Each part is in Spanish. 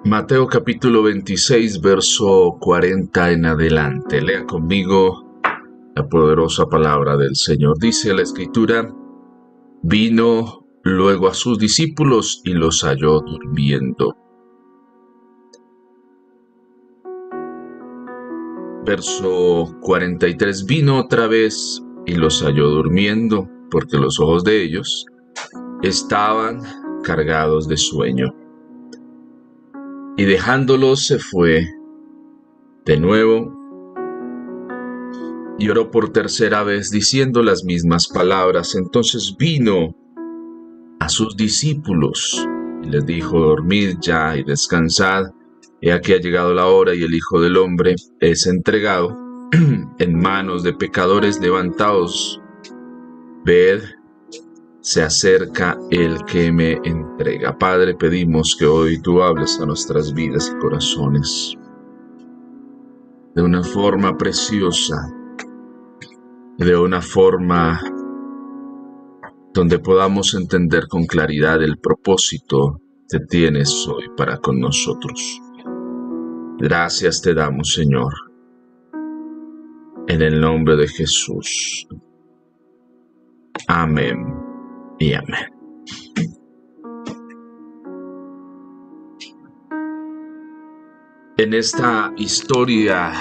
Mateo capítulo 26, verso 40 en adelante. Lea conmigo la poderosa palabra del Señor. Dice la Escritura: vino luego a sus discípulos y los halló durmiendo. Verso 43: vino otra vez y los halló durmiendo, porque los ojos de ellos estaban cargados de sueño. Y dejándolos se fue de nuevo y oró por tercera vez diciendo las mismas palabras. Entonces vino a sus discípulos y les dijo: dormid ya y descansad. He aquí ha llegado la hora y el Hijo del Hombre es entregado en manos de pecadores. Levantaos, ved, se acerca el que me entrega. Padre, pedimos que hoy tú hables a nuestras vidas y corazones de una forma preciosa, de una forma donde podamos entender con claridad el propósito que tienes hoy para con nosotros. Gracias te damos, Señor, en el nombre de Jesús. Amén y amén. En esta historia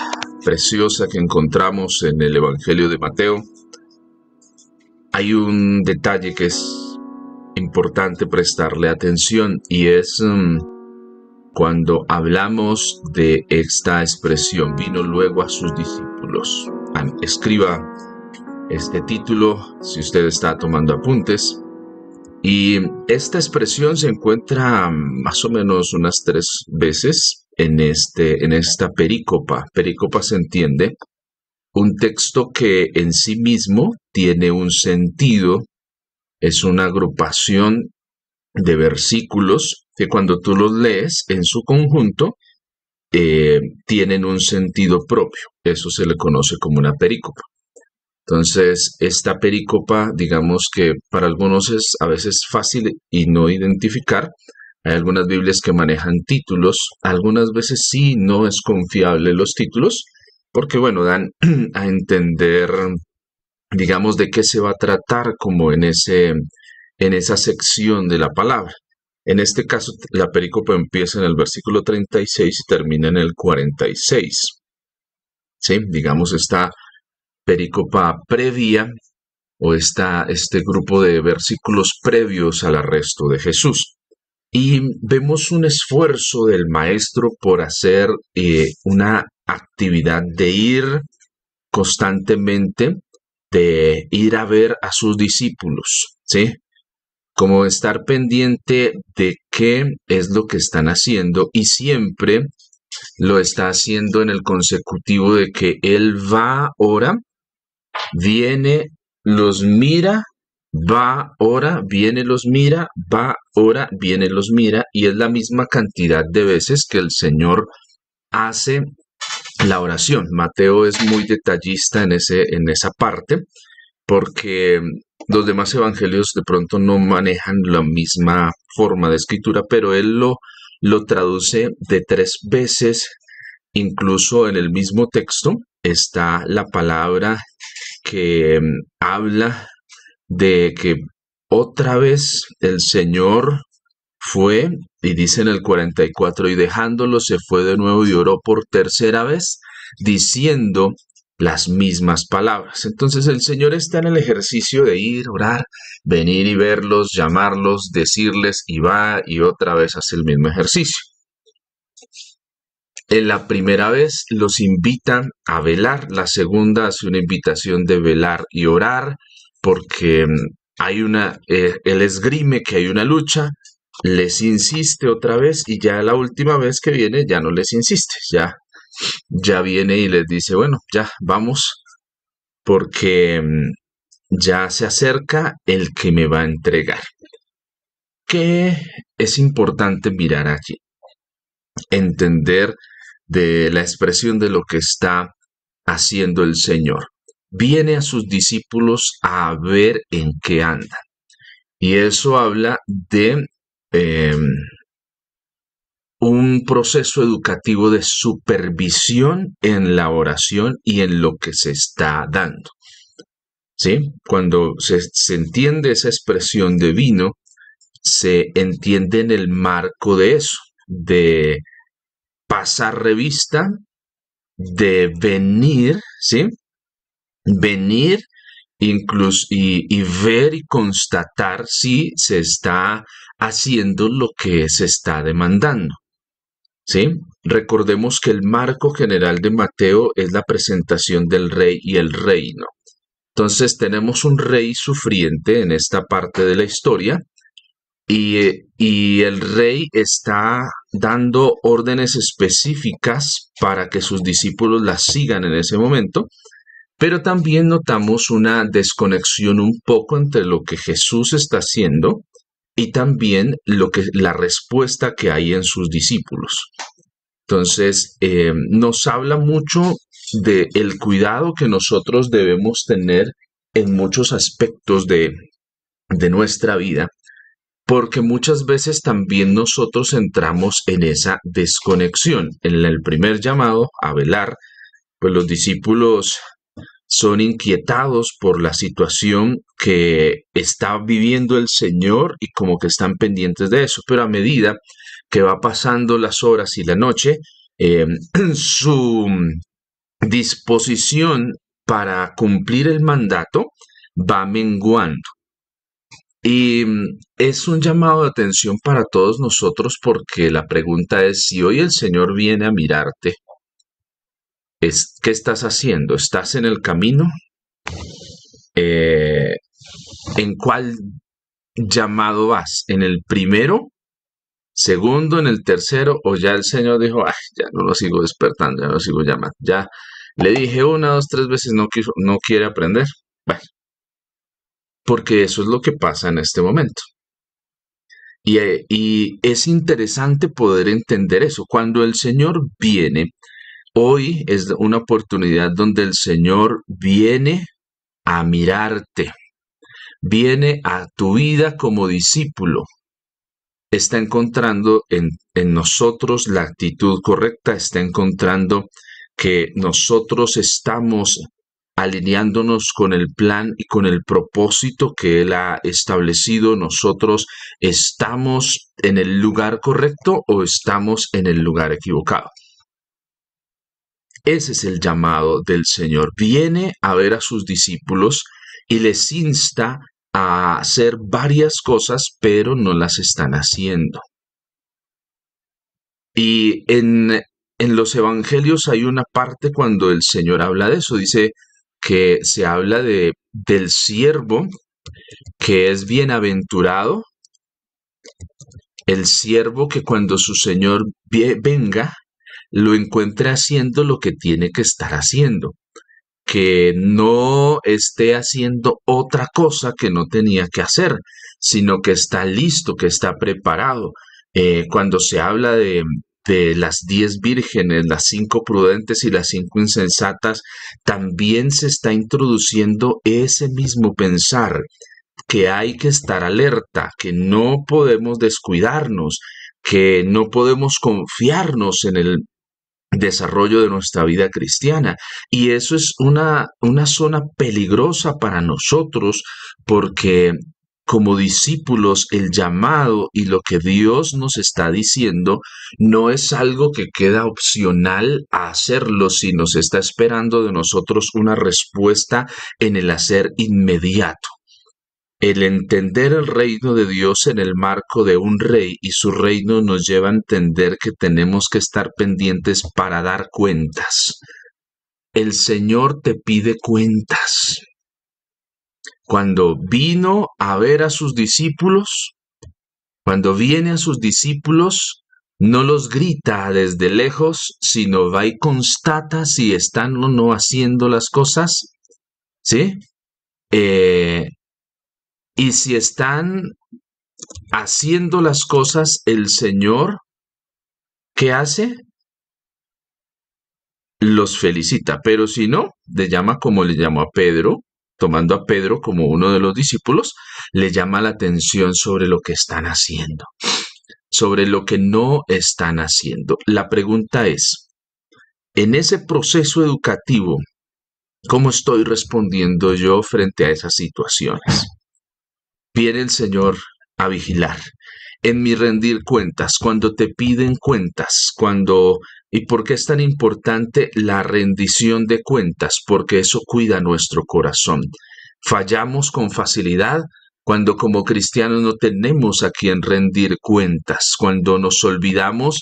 preciosa que encontramos en el Evangelio de Mateo, hay un detalle que es importante prestarle atención, y es cuando hablamos de esta expresión: vino luego a sus discípulos. Escriba este título si usted está tomando apuntes. Y esta expresión se encuentra más o menos unas 3 veces en esta perícopa. Perícopa se entiende un texto que en sí mismo tiene un sentido, es una agrupación de versículos que cuando tú los lees en su conjunto tienen un sentido propio. Eso se le conoce como una perícopa. Entonces, esta perícopa, digamos que para algunos es a veces fácil y no identificar. Hay algunas Biblias que manejan títulos, algunas veces sí no es confiable los títulos, porque bueno, dan a entender, digamos, de qué se va a tratar como en esa sección de la palabra. En este caso, la perícopa empieza en el versículo 36 y termina en el 46. ¿Sí? Digamos, esta perícopa previa o este grupo de versículos previos al arresto de Jesús. Y vemos un esfuerzo del maestro por hacer una actividad de ir constantemente, de ir a ver a sus discípulos, ¿sí? Como estar pendiente de qué es lo que están haciendo, y siempre lo está haciendo en el consecutivo de que él va, ora, viene, los mira, va, ora, viene, los mira, va, ora, viene, los mira, y es la misma cantidad de veces que el Señor hace la oración. Mateo es muy detallista en esa parte, porque los demás evangelios de pronto no manejan la misma forma de escritura, pero él lo traduce de 3 veces. Incluso en el mismo texto está la palabra que habla de que otra vez el Señor fue, y dice en el 44, y dejándolo se fue de nuevo y oró por tercera vez, diciendo las mismas palabras. Entonces el Señor está en el ejercicio de ir, orar, venir y verlos, llamarlos, decirles, y va y otra vez hace el mismo ejercicio. En la primera vez los invitan a velar, la segunda hace una invitación de velar y orar, porque hay él esgrime que hay una lucha, les insiste otra vez, y ya la última vez que viene ya no les insiste, ya viene y les dice: bueno, ya vamos, porque ya se acerca el que me va a entregar. ¿Qué es importante mirar allí? Entender de la expresión de lo que está haciendo el Señor. Viene a sus discípulos a ver en qué andan. Y eso habla de un proceso educativo de supervisión en la oración y en lo que se está dando. ¿Sí? Cuando se entiende esa expresión de vino, se entiende en el marco de eso, de pasar revista, de venir, ¿sí? Venir incluso y ver y constatar si se está haciendo lo que se está demandando, ¿sí? Recordemos que el marco general de Mateo es la presentación del rey y el reino. Entonces tenemos un rey sufriente en esta parte de la historia y el rey está dando órdenes específicas para que sus discípulos las sigan en ese momento, pero también notamos una desconexión un poco entre lo que Jesús está haciendo y también la respuesta que hay en sus discípulos. Entonces, nos habla mucho del cuidado que nosotros debemos tener en muchos aspectos de nuestra vida, porque muchas veces también nosotros entramos en esa desconexión. En el primer llamado a velar, pues los discípulos son inquietados por la situación que está viviendo el Señor y como que están pendientes de eso, pero a medida que va pasando las horas y la noche, su disposición para cumplir el mandato va menguando. Y es un llamado de atención para todos nosotros porque la pregunta es, si hoy el Señor viene a mirarte, ¿qué estás haciendo? ¿Estás en el camino? ¿En cuál llamado vas? ¿En el primero? ¿Segundo? ¿En el tercero? ¿O ya el Señor dijo, ay, ya no lo sigo despertando, ya no lo sigo llamando? Ya le dije una, dos, tres veces, no quiere aprender. Bueno, porque eso es lo que pasa en este momento. Y es interesante poder entender eso. Cuando el Señor viene, hoy es una oportunidad donde el Señor viene a mirarte, viene a tu vida como discípulo. Está encontrando en nosotros la actitud correcta, está encontrando que nosotros estamos alineándonos con el plan y con el propósito que Él ha establecido. Nosotros estamos en el lugar correcto o estamos en el lugar equivocado. Ese es el llamado del Señor. Viene a ver a sus discípulos y les insta a hacer varias cosas, pero no las están haciendo. Y en los evangelios hay una parte cuando el Señor habla de eso. Dice que se habla del siervo que es bienaventurado, el siervo que cuando su Señor venga, lo encuentre haciendo lo que tiene que estar haciendo, que no esté haciendo otra cosa que no tenía que hacer, sino que está listo, que está preparado. Cuando se habla de las 10 vírgenes, las 5 prudentes y las 5 insensatas, también se está introduciendo ese mismo pensar, que hay que estar alerta, que no podemos descuidarnos, que no podemos confiarnos en el desarrollo de nuestra vida cristiana. Y eso es una zona peligrosa para nosotros porque como discípulos el llamado y lo que Dios nos está diciendo no es algo que queda opcional a hacerlo, sino se está esperando de nosotros una respuesta en el hacer inmediato. El entender el reino de Dios en el marco de un rey y su reino nos lleva a entender que tenemos que estar pendientes para dar cuentas. El Señor te pide cuentas. Cuando vino a ver a sus discípulos, cuando viene a sus discípulos, no los grita desde lejos, sino va y constata si están o no haciendo las cosas, ¿sí? Y si están haciendo las cosas, el Señor, ¿qué hace? Los felicita, pero si no, le llama como le llamó a Pedro, tomando a Pedro como uno de los discípulos, le llama la atención sobre lo que están haciendo. sobre lo que no están haciendo. La pregunta es, en ese proceso educativo, ¿cómo estoy respondiendo yo frente a esas situaciones? Viene el Señor a vigilar. En mi rendir cuentas, cuando te piden cuentas, ¿y por qué es tan importante la rendición de cuentas? Porque eso cuida nuestro corazón. Fallamos con facilidad cuando como cristianos no tenemos a quien rendir cuentas, cuando nos olvidamos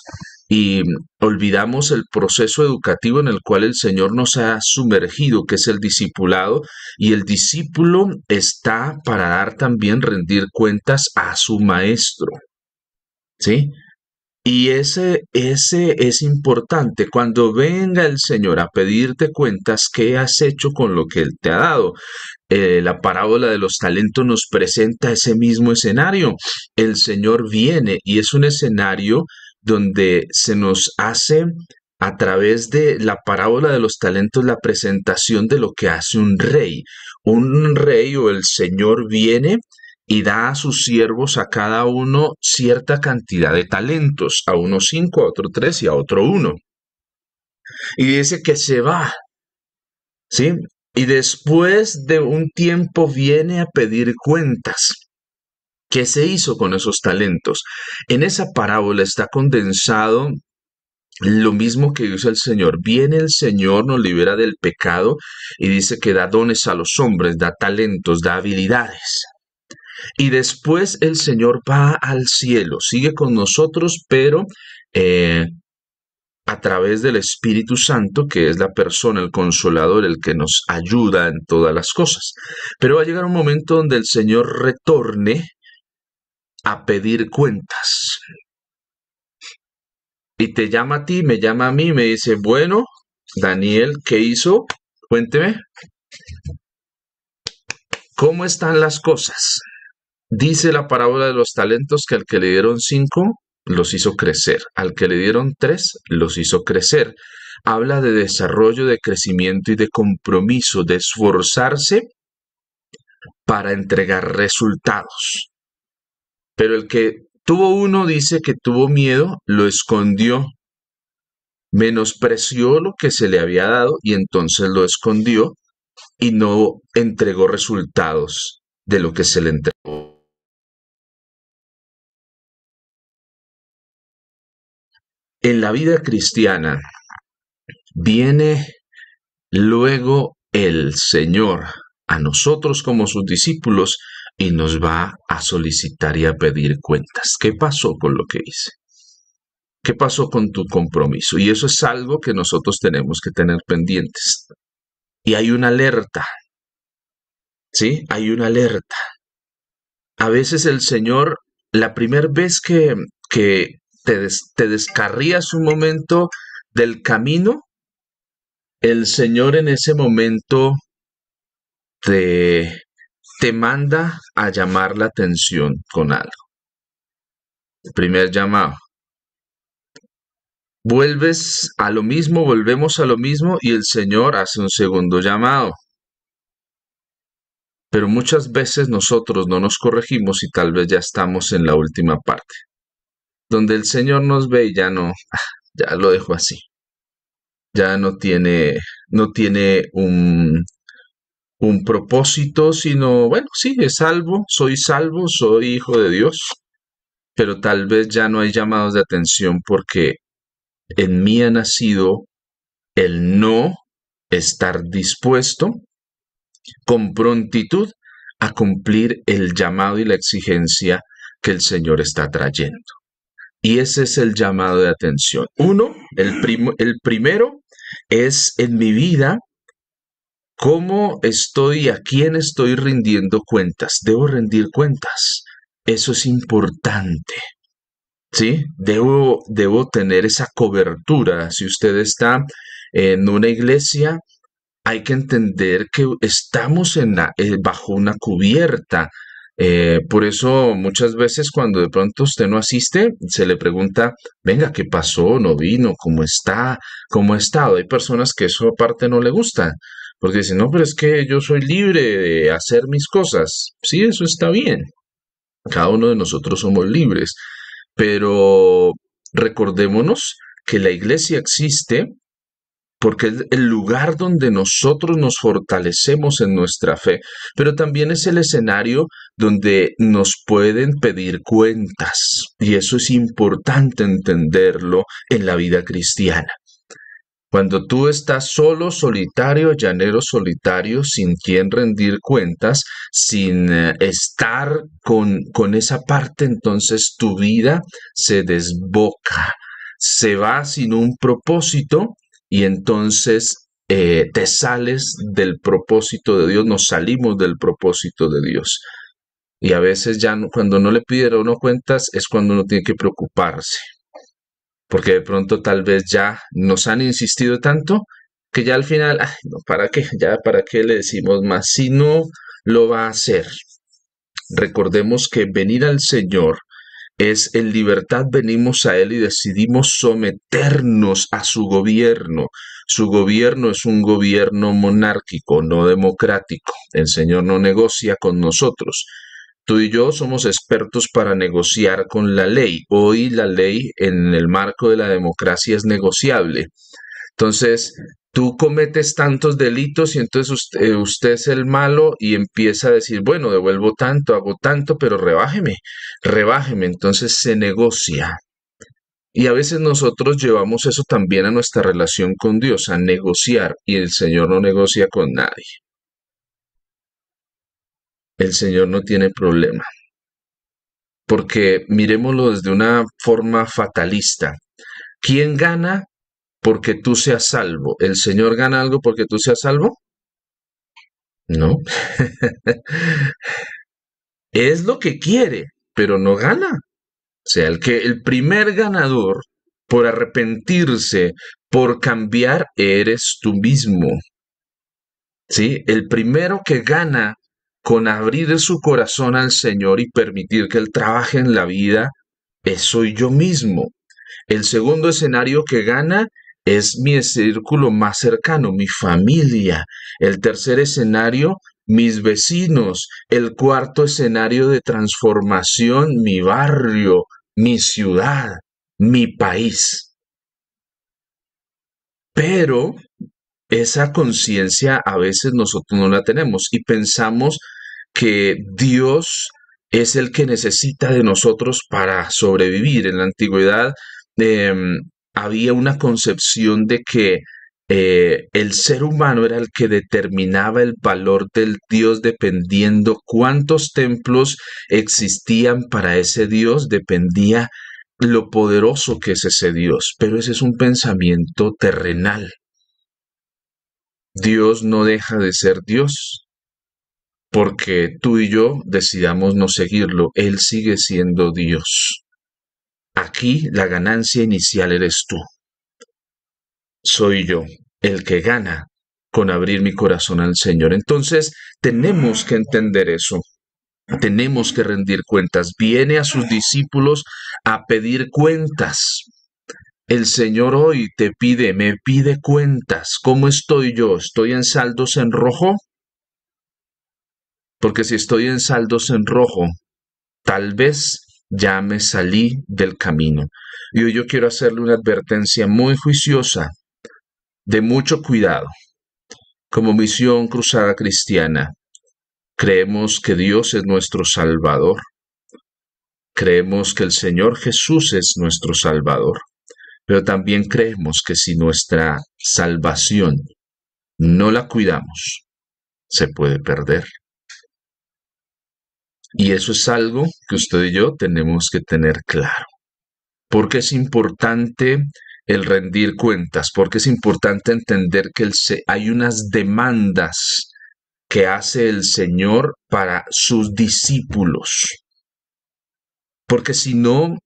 y olvidamos el proceso educativo en el cual el Señor nos ha sumergido, que es el discipulado, y el discípulo está para dar también rendir cuentas a su maestro, ¿sí? Y ese es importante. Cuando venga el Señor a pedirte cuentas, ¿qué has hecho con lo que Él te ha dado? La parábola de los talentos nos presenta ese mismo escenario. El Señor viene y es un escenario donde se nos hace a través de la parábola de los talentos la presentación de lo que hace un rey. Un rey o el Señor viene y da a sus siervos a cada uno cierta cantidad de talentos, a uno 5, a otro 3 y a otro 1. Y dice que se va, ¿sí? Y después de un tiempo viene a pedir cuentas. ¿Qué se hizo con esos talentos? En esa parábola está condensado lo mismo que dice el Señor. Viene el Señor, nos libera del pecado y dice que da dones a los hombres, da talentos, da habilidades. Y después el Señor va al cielo, sigue con nosotros, pero a través del Espíritu Santo, que es la persona, el consolador, el que nos ayuda en todas las cosas. Pero va a llegar un momento donde el Señor retorne a pedir cuentas. Y te llama a ti, me llama a mí, me dice, bueno, Daniel, ¿qué hizo? Cuénteme. ¿Cómo están las cosas? Dice la parábola de los talentos que al que le dieron 5, los hizo crecer. Al que le dieron 3, los hizo crecer. Habla de desarrollo, de crecimiento y de compromiso, de esforzarse para entregar resultados. Pero el que tuvo 1 dice que tuvo miedo, lo escondió, menospreció lo que se le había dado y entonces lo escondió y no entregó resultados de lo que se le entregó. En la vida cristiana viene luego el Señor a nosotros como sus discípulos y nos va a solicitar y a pedir cuentas. ¿Qué pasó con lo que hice? ¿Qué pasó con tu compromiso? Y eso es algo que nosotros tenemos que tener pendientes. Y hay una alerta, ¿sí? Hay una alerta. A veces el Señor, la primera vez que te descarrías un momento del camino, el Señor en ese momento te manda a llamar la atención con algo. El primer llamado. Vuelves a lo mismo, volvemos a lo mismo y el Señor hace un segundo llamado. Pero muchas veces nosotros no nos corregimos y tal vez ya estamos en la última parte, donde el Señor nos ve y ya no, ya lo dejo así. Ya no tiene un propósito, sino, bueno, sí, es salvo, soy hijo de Dios, pero tal vez ya no hay llamados de atención porque en mí ha nacido el no estar dispuesto con prontitud a cumplir el llamado y la exigencia que el Señor está trayendo. Y ese es el llamado de atención. El primero es en mi vida, cómo estoy, a quién estoy rindiendo cuentas. Debo rendir cuentas. Eso es importante. ¿Sí? Debo tener esa cobertura. Si usted está en una iglesia, hay que entender que estamos bajo una cubierta. Por eso muchas veces cuando de pronto usted no asiste, se le pregunta, venga, ¿qué pasó? ¿No vino? ¿Cómo está? ¿Cómo ha estado? Hay personas que eso aparte no le gusta, porque dicen, no, pero es que yo soy libre de hacer mis cosas. Sí, eso está bien. Cada uno de nosotros somos libres. Pero recordémonos que la iglesia existe porque es el lugar donde nosotros nos fortalecemos en nuestra fe, pero también es el escenario donde nos pueden pedir cuentas, y eso es importante entenderlo en la vida cristiana. Cuando tú estás solo, solitario, llanero solitario, sin quien rendir cuentas, sin estar con esa parte, entonces tu vida se desboca, se va sin un propósito y entonces te sales del propósito de Dios, nos salimos del propósito de Dios. Y a veces ya cuando no le piden a uno cuentas es cuando uno tiene que preocuparse porque de pronto tal vez ya nos han insistido tanto que ya al final, ay, no, ¿para qué? Ya, ¿para qué le decimos más? Si no lo va a hacer. Recordemos que venir al Señor es en libertad venimos a Él y decidimos someternos a su gobierno. Su gobierno es un gobierno monárquico, no democrático. El Señor no negocia con nosotros. Tú y yo somos expertos para negociar con la ley. Hoy la ley en el marco de la democracia es negociable. Entonces, tú cometes tantos delitos y entonces usted es el malo y empieza a decir, bueno, devuelvo tanto, hago tanto, pero rebájeme, rebájeme. Entonces se negocia. Y a veces nosotros llevamos eso también a nuestra relación con Dios, a negociar, y el Señor no negocia con nadie. El Señor no tiene problema. Porque miremoslo desde una forma fatalista. ¿Quién gana porque tú seas salvo? ¿El Señor gana algo porque tú seas salvo? No. Es lo que quiere, pero no gana. O sea, el primer ganador por arrepentirse, por cambiar, eres tú mismo. ¿Sí? El primero que gana con abrir su corazón al Señor y permitir que Él trabaje en la vida, soy yo mismo. El segundo escenario que gana es mi círculo más cercano, mi familia. El tercer escenario, mis vecinos. El cuarto escenario de transformación, mi barrio, mi ciudad, mi país. Pero esa conciencia a veces nosotros no la tenemos y pensamos que Dios es el que necesita de nosotros para sobrevivir. En la antigüedad eh, había una concepción de que el ser humano era el que determinaba el valor del Dios dependiendo cuántos templos existían para ese Dios, dependía lo poderoso que es ese Dios. Pero ese es un pensamiento terrenal. Dios no deja de ser Dios porque tú y yo decidamos no seguirlo. Él sigue siendo Dios. Aquí la ganancia inicial eres tú. Soy yo el que gana con abrir mi corazón al Señor. Entonces tenemos que entender eso. Tenemos que rendir cuentas. Viene a sus discípulos a pedir cuentas. El Señor hoy me pide cuentas. ¿Cómo estoy yo? ¿Estoy en saldos en rojo? Porque si estoy en saldos en rojo, tal vez ya me salí del camino. Y hoy yo quiero hacerle una advertencia muy juiciosa, de mucho cuidado. Como Misión Cruzada Cristiana, creemos que Dios es nuestro Salvador. Creemos que el Señor Jesús es nuestro Salvador. Pero también creemos que si nuestra salvación no la cuidamos, se puede perder. Y eso es algo que usted y yo tenemos que tener claro. Porque es importante el rendir cuentas, porque es importante entender que hay unas demandas que hace el Señor para sus discípulos. Porque si no,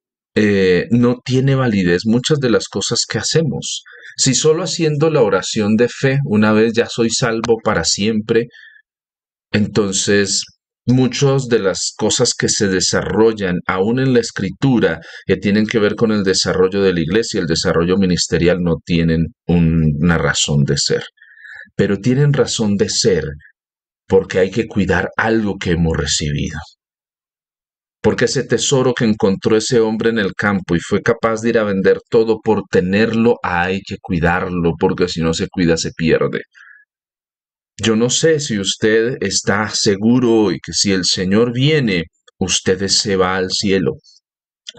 no tiene validez muchas de las cosas que hacemos. Si solo haciendo la oración de fe, una vez ya soy salvo para siempre, entonces muchas de las cosas que se desarrollan aún en la escritura que tienen que ver con el desarrollo de la iglesia, el desarrollo ministerial, no tienen una razón de ser. Pero tienen razón de ser porque hay que cuidar algo que hemos recibido. porque ese tesoro que encontró ese hombre en el campo y fue capaz de ir a vender todo por tenerlo, hay que cuidarlo, porque si no se cuida se pierde. Yo no sé si usted está seguro hoy que si el Señor viene, usted se va al cielo.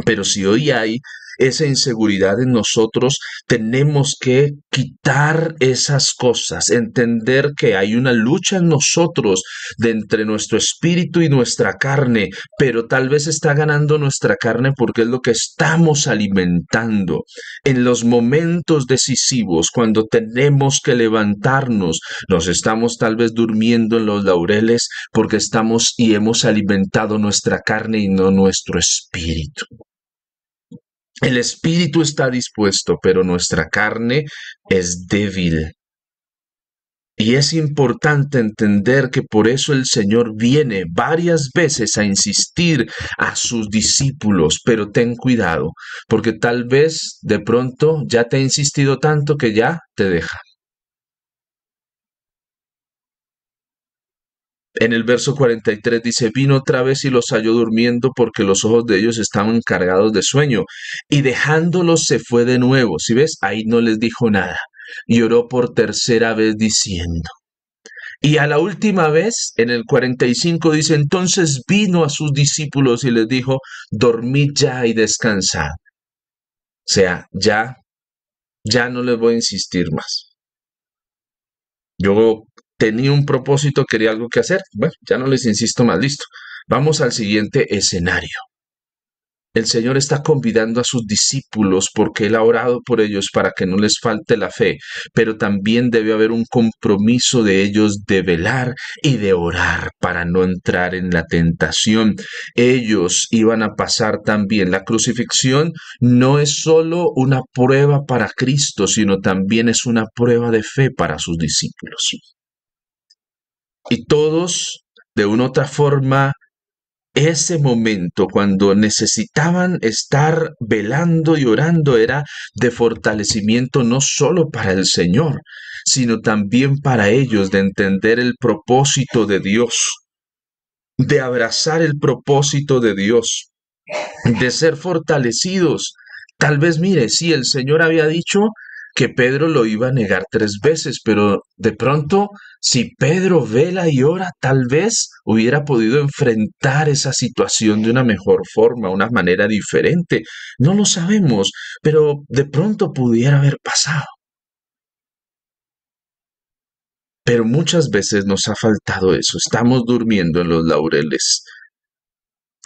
Pero si hoy hay esa inseguridad en nosotros, tenemos que quitar esas cosas, entender que hay una lucha en nosotros de entre nuestro espíritu y nuestra carne, pero tal vez está ganando nuestra carne porque es lo que estamos alimentando. En los momentos decisivos, cuando tenemos que levantarnos, nos estamos tal vez durmiendo en los laureles porque estamos y hemos alimentado nuestra carne y no nuestro espíritu. El espíritu está dispuesto, pero nuestra carne es débil. Y es importante entender que por eso el Señor viene varias veces a insistir a sus discípulos, pero ten cuidado, porque tal vez de pronto ya te ha insistido tanto que ya te deja. En el verso 43 dice, vino otra vez y los halló durmiendo porque los ojos de ellos estaban cargados de sueño. Y dejándolos se fue de nuevo. ¿Sí ves? Ahí no les dijo nada. Y oró por tercera vez diciendo. Y a la última vez, en el 45 dice, entonces vino a sus discípulos y les dijo, dormid ya y descansad. O sea, ya no les voy a insistir más. Yo tenía un propósito, quería algo que hacer. Bueno, ya no les insisto más, listo. Vamos al siguiente escenario. El Señor está convidando a sus discípulos porque Él ha orado por ellos para que no les falte la fe, pero también debe haber un compromiso de ellos de velar y de orar para no entrar en la tentación. Ellos iban a pasar también. La crucifixión no es solo una prueba para Cristo, sino también es una prueba de fe para sus discípulos. Y todos, de una u otra forma, ese momento cuando necesitaban estar velando y orando era de fortalecimiento no solo para el Señor, sino también para ellos de entender el propósito de Dios, de abrazar el propósito de Dios, de ser fortalecidos. Tal vez, mire, sí, el Señor había dicho que Pedro lo iba a negar 3 veces, pero de pronto, si Pedro vela y ora, tal vez hubiera podido enfrentar esa situación de una mejor forma, una manera diferente. No lo sabemos, pero de pronto pudiera haber pasado. Pero muchas veces nos ha faltado eso. Estamos durmiendo en los laureles.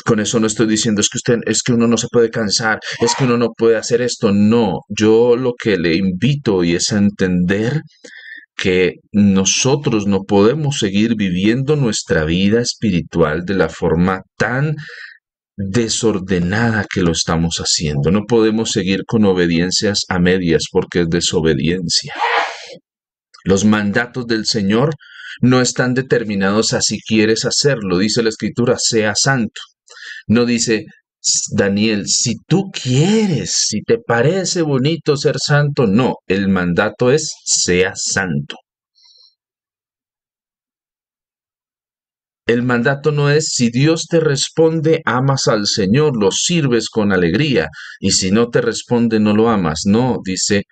Con eso no estoy diciendo es que uno no se puede cansar, es que uno no puede hacer esto. No, yo lo que le invito hoy es a entender que nosotros no podemos seguir viviendo nuestra vida espiritual de la forma tan desordenada que lo estamos haciendo. No podemos seguir con obediencias a medias porque es desobediencia. Los mandatos del Señor no están determinados a si quieres hacerlo. Dice la Escritura, sea santo. No dice, Daniel, si tú quieres, si te parece bonito ser santo, no, el mandato es, sea santo. El mandato no es, si Dios te responde, amas al Señor, lo sirves con alegría, y si no te responde, no lo amas. No, dice,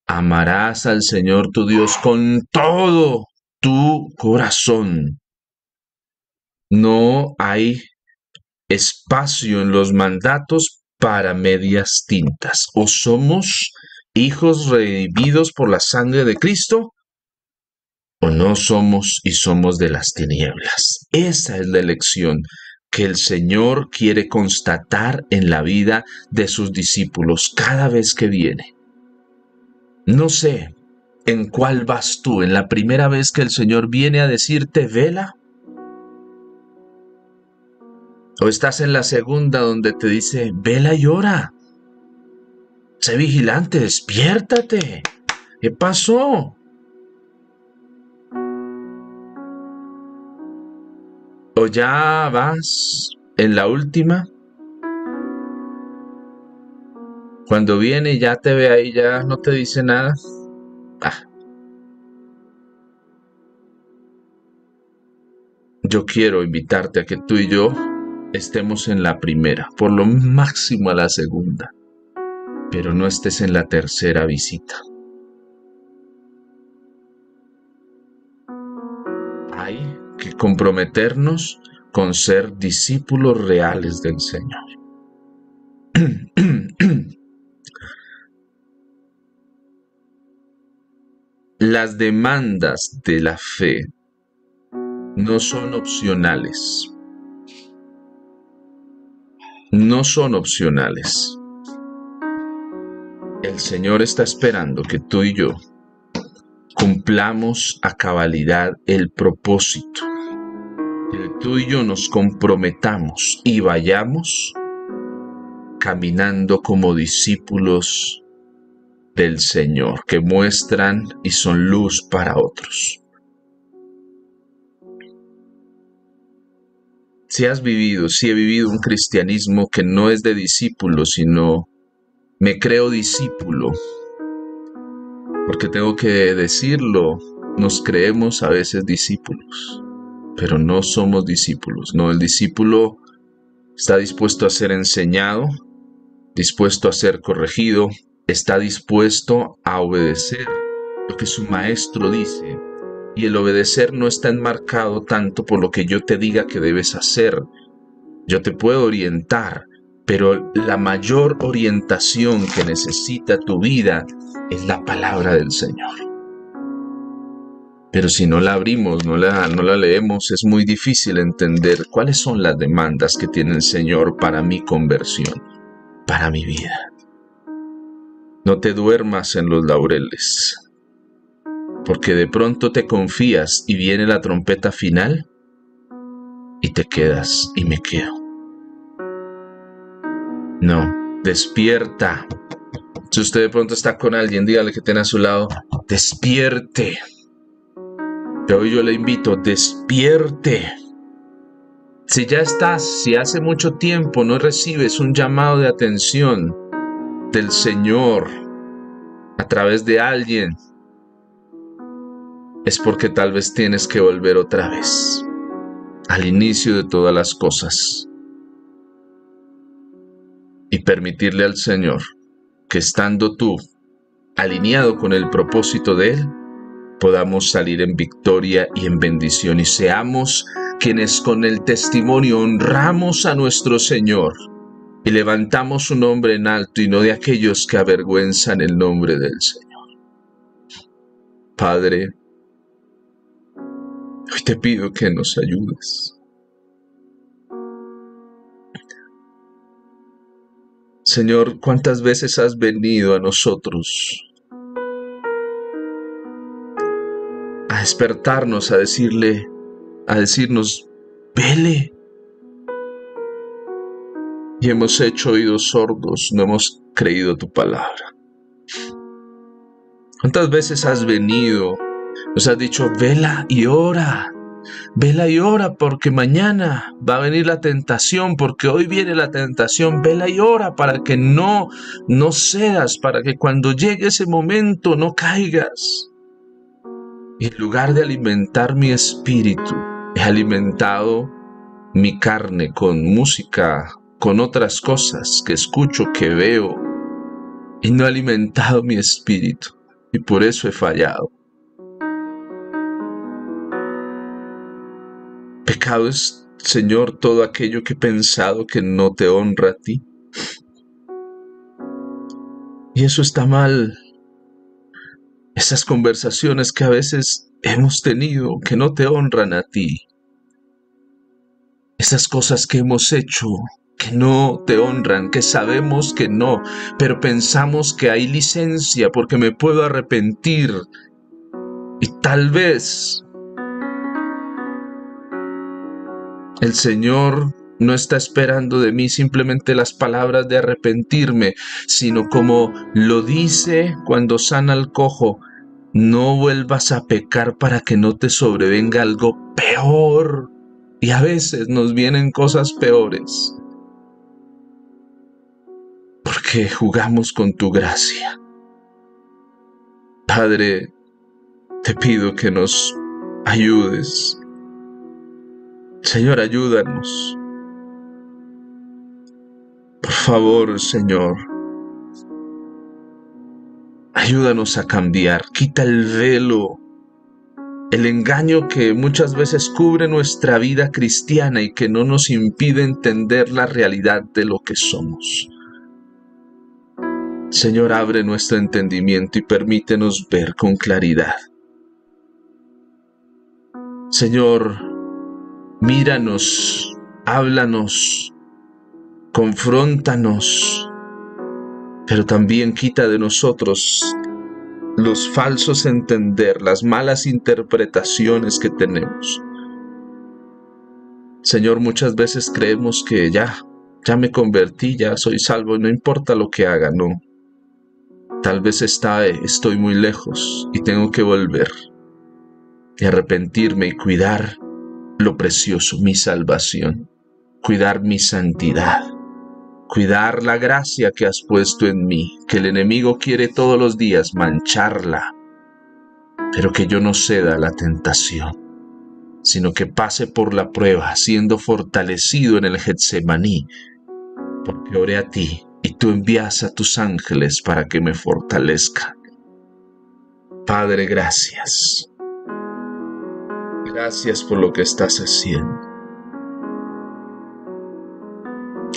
amarás al Señor tu Dios con todo tu corazón. No hay espacio en los mandatos para medias tintas. O somos hijos redimidos por la sangre de Cristo, o no somos y somos de las tinieblas. Esa es la elección que el Señor quiere constatar en la vida de sus discípulos cada vez que viene. No sé en cuál vas tú, en la primera vez que el Señor viene a decirte vela, o estás en la segunda donde te dice vela y ora. Sé vigilante, despiértate. ¿Qué pasó? ¿O ya vas en la última? Cuando viene y ya te ve ahí, ya no te dice nada. Ah, yo quiero invitarte a que tú y yo estemos en la primera, por lo máximo a la segunda, pero no estés en la tercera visita. Hay que comprometernos con ser discípulos reales del Señor. Las demandas de la fe no son opcionales. No son opcionales. El Señor está esperando que tú y yo cumplamos a cabalidad el propósito. Que tú y yo nos comprometamos y vayamos caminando como discípulos del Señor, que muestran y son luz para otros. Si he vivido un cristianismo que no es de discípulos, sino me creo discípulo, porque tengo que decirlo, nos creemos a veces discípulos, pero no somos discípulos. No, el discípulo está dispuesto a ser enseñado, dispuesto a ser corregido, está dispuesto a obedecer lo que su maestro dice, y el obedecer no está enmarcado tanto por lo que yo te diga que debes hacer. Yo te puedo orientar, pero la mayor orientación que necesita tu vida es la palabra del Señor. Pero si no la abrimos, no la leemos, es muy difícil entender cuáles son las demandas que tiene el Señor para mi conversión, para mi vida. No te duermas en los laureles, porque de pronto te confías y viene la trompeta final y te quedas y me quedo. No, despierta. Si usted de pronto está con alguien, dígale que tiene a su lado, despierte. Hoy yo le invito, despierte. Si ya estás, si hace mucho tiempo no recibes un llamado de atención del Señor a través de alguien, es porque tal vez tienes que volver otra vez al inicio de todas las cosas y permitirle al Señor que, estando tú alineado con el propósito de Él, podamos salir en victoria y en bendición, y seamos quienes con el testimonio honramos a nuestro Señor y levantamos su nombre en alto, y no de aquellos que avergüenzan el nombre del Señor. Padre, hoy te pido que nos ayudes. Señor, ¿cuántas veces has venido a nosotros a despertarnos, a decirnos, vele? Y hemos hecho oídos sordos, no hemos creído tu palabra. ¿Cuántas veces has venido, nos has dicho, vela y ora porque mañana va a venir la tentación, porque hoy viene la tentación, vela y ora para que no cedas, para que cuando llegue ese momento no caigas? Y en lugar de alimentar mi espíritu, he alimentado mi carne con música, con otras cosas que escucho, que veo, y no he alimentado mi espíritu, y por eso he fallado. Pecado es, Señor, todo aquello que he pensado que no te honra a ti. Y eso está mal. Esas conversaciones que a veces hemos tenido que no te honran a ti. Esas cosas que hemos hecho que no te honran, que sabemos que no, pero pensamos que hay licencia porque me puedo arrepentir. Y tal vez el Señor no está esperando de mí simplemente las palabras de arrepentirme, sino como lo dice cuando sana al cojo, no vuelvas a pecar para que no te sobrevenga algo peor. Y a veces nos vienen cosas peores porque jugamos con tu gracia. Padre, te pido que nos ayudes. Señor, ayúdanos. favor, Señor, ayúdanos a cambiar. Quita el velo, el engaño que muchas veces cubre nuestra vida cristiana y que no nos impide entender la realidad de lo que somos. Señor, abre nuestro entendimiento y permítenos ver con claridad. Señor, míranos, háblanos, confróntanos, pero también quita de nosotros los falsos entender, las malas interpretaciones que tenemos. Señor, muchas veces creemos que ya me convertí, ya soy salvo y no importa lo que haga, no. Tal vez estoy muy lejos y tengo que volver y arrepentirme y cuidar lo precioso, mi salvación, cuidar mi santidad, cuidar la gracia que has puesto en mí, que el enemigo quiere todos los días mancharla, pero que yo no ceda a la tentación, sino que pase por la prueba, siendo fortalecido en el Getsemaní, porque oré a ti y tú envías a tus ángeles para que me fortalezcan. Padre, gracias. Gracias por lo que estás haciendo.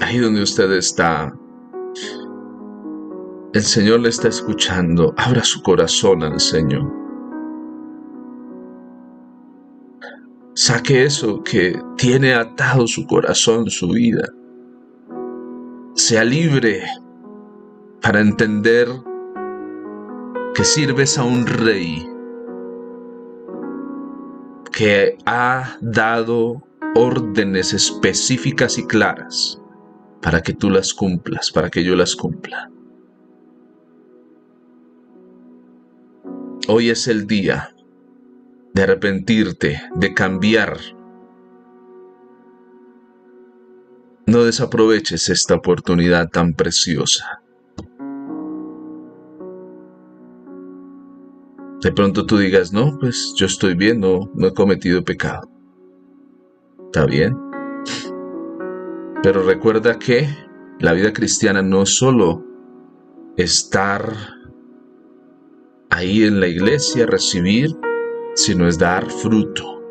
Ahí donde usted está, el Señor le está escuchando. Abra su corazón al Señor. Saque eso que tiene atado su corazón, su vida. Sea libre para entender que sirves a un rey que ha dado órdenes específicas y claras para que tú las cumplas, para que yo las cumpla. Hoy es el día de arrepentirte, de cambiar. No desaproveches esta oportunidad tan preciosa. De pronto tú digas, no, pues yo estoy bien, no he cometido pecado. Está bien. Pero recuerda que la vida cristiana no es solo estar ahí en la iglesia, recibir, sino es dar fruto.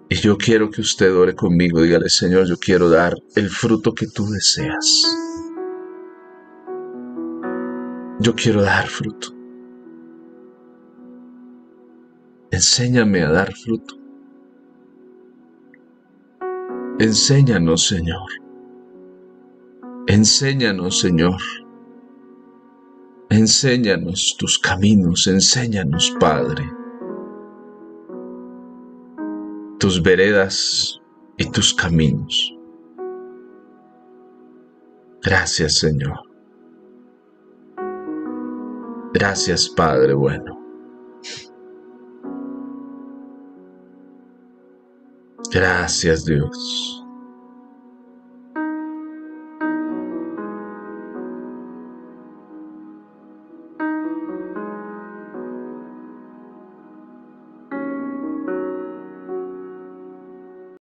Y yo quiero que usted ore conmigo, dígale, Señor, yo quiero dar el fruto que tú deseas. Yo quiero dar fruto. Enséñame a dar fruto. Enséñanos, Señor. Enséñanos, Señor. Enséñanos tus caminos, enséñanos, Padre, tus veredas y tus caminos. Gracias, Señor. Gracias, Padre bueno. Gracias, Dios.